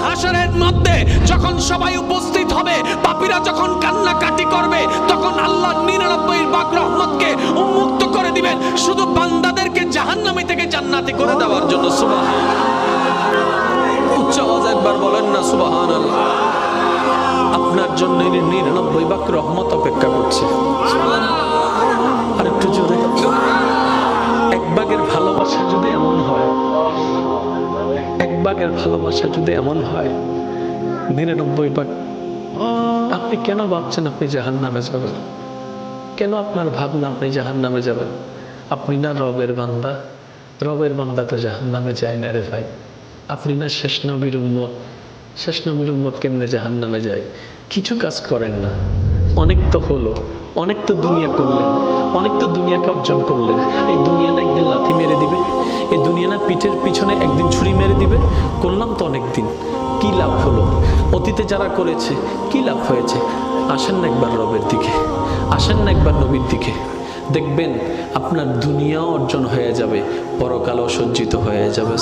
হাসরের মধ্যে যখন সবাই উপস্থিত হবে, পাপীরা যখন কান্নাকাটি করবে, তখন আল্লাহ 99 ভাগ রহমতকে উন্মুক্ত করে দিবেন শুধু বান্দাদেরকে জাহান্নামী থেকে জান্নাতি করে দেওয়ার জন্য। সুবহানাল্লাহ, উচ্চ আওয়াজে একবার বলেন না সুবহানাল্লাহ। আপনার জন্য 99 ভাগ রহমত অপেক্ষা করছে। আর একটু জোরে, এক ভাগের ভালোবাসা যদি এমন হয়, এক ভাগের ভালোবাসা যদি এমন হয়, 99 ভাগ। আপনি কেন ভাবছেন আপনি জাহান্নামে যাবেন? কেন আপনার ভাবনা আপনি জাহান্নামে যাবেন? আপনি না রবের বান্দা? রবের বান্দা তো জাহান্নামে যায় না রে ভাই। আপনি না শেষ নবীর উম্মত? শেষ নবীর উম্মত কেমনে জাহান্নামে যায়? কিছু কাজ করেন না, অনেক তো হলো, অনেক তো দুনিয়া করলেন, অনেক তো দুনিয়াকে অর্জন করলেন। এই দুনিয়া না একদিন লাথি মেরে দিবে, এই দুনিয়া না পিঠের পিছনে একদিন ছুরি মেরে দিবে। করলাম তো অনেক দিন, কি লাভ হলো? অতীতে যারা করেছে কি লাভ হয়েছে? আসেন না একবার রবের দিকে, আসেন না একবার নবীর দিকে, দেখবেন আপনার দুনিয়াও অর্জন হয়ে যাবে, পরকালও সজ্জিত হয়ে যাবে।